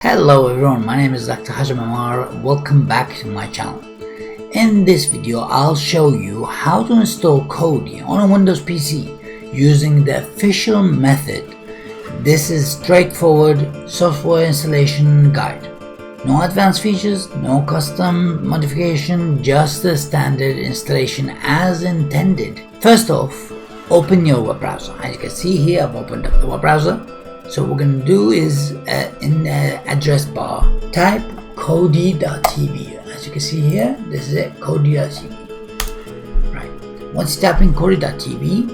Hello everyone, my name is Dr. Husham. Welcome back to my channel. In this video, I'll show you how to install Kodi on a Windows PC using the official method. This is straightforward software installation guide. No advanced features, no custom modification, just the standard installation as intended. First off, open your web browser. As you can see here, I've opened up the web browser. So what we're going to do is in the address bar, type Kodi.tv. As you can see here, this is it, Kodi.tv. Right. Once you type in Kodi.tv,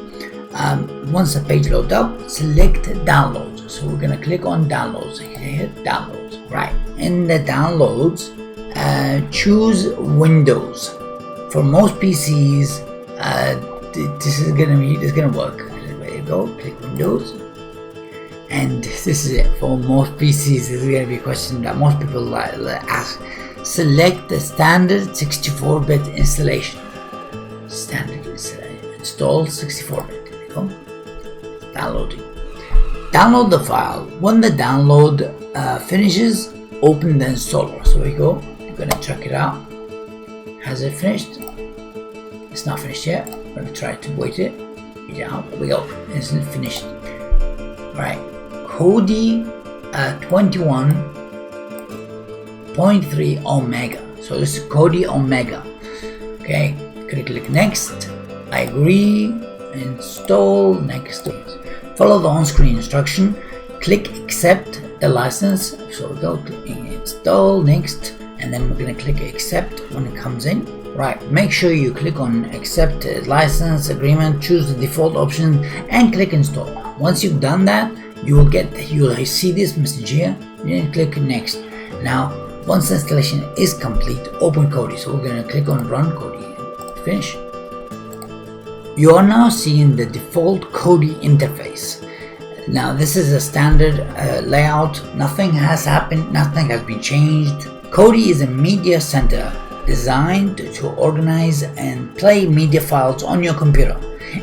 once the page loads up, select downloads. So we're going to click on downloads. Hit downloads. Right. In the downloads, choose Windows. For most PCs, this is going to work. There you go. Click Windows. And this is it. For most PCs, this is going to be a question that most people ask. Select the standard 64-bit installation. Standard installation. Install 64-bit. There you go. Downloading. Download the file. When the download finishes, open the installer. So here we go. I'm going to check it out. Has it finished? It's not finished yet. I'm going to try to wait it. Yeah, there we go. It's finished. Right. Kodi 21.3 Omega. So this is Kodi Omega. Okay, click next. I agree. Install next. Follow the on-screen instruction. Click accept the license. So we go click install next, and then we're gonna click accept when it comes in. Right. Make sure you click on accept license agreement. Choose the default option and click install. Once you've done that, you will see this message here. Then click next. Now, once the installation is complete, open Kodi. So we're going to click on run Kodi. Finish. You are now seeing the default Kodi interface. Now, this is a standard layout. Nothing has happened. Nothing has been changed. Kodi is a media center designed to organize and play media files on your computer.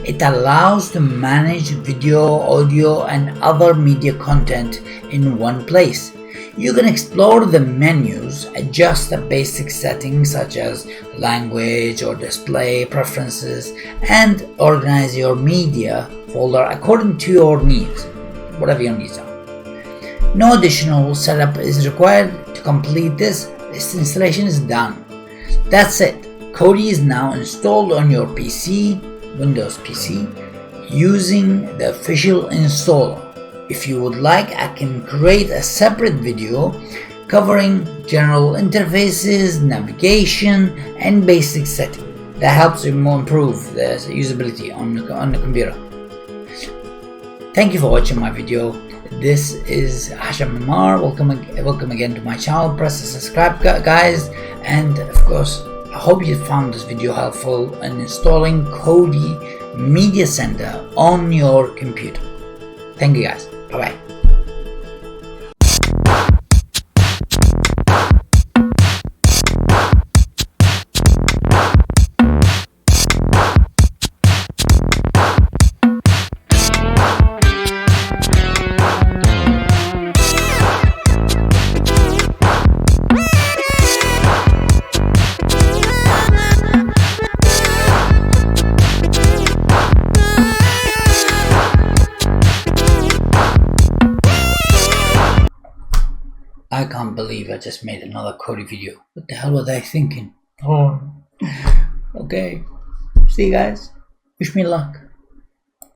It allows to manage video, audio, and other media content in one place. You can explore the menus, adjust the basic settings such as language or display preferences, and organize your media folder according to your needs, whatever your needs are. No additional setup is required to complete this. This installation is done. That's it. Kodi is now installed on your PC, Windows PC, using the official installer. If you would like, I can create a separate video covering general interfaces, navigation, and basic settings. That helps you improve the usability on the computer. Thank you for watching my video. This is Husham. Welcome again to my channel. Press the subscribe, guys, and of course, I hope you found this video helpful in installing Kodi Media Center on your computer. Thank you guys. Bye bye. I can't believe I just made another Kodi video. What the hell were they thinking? Oh. Okay. See you guys. Wish me luck.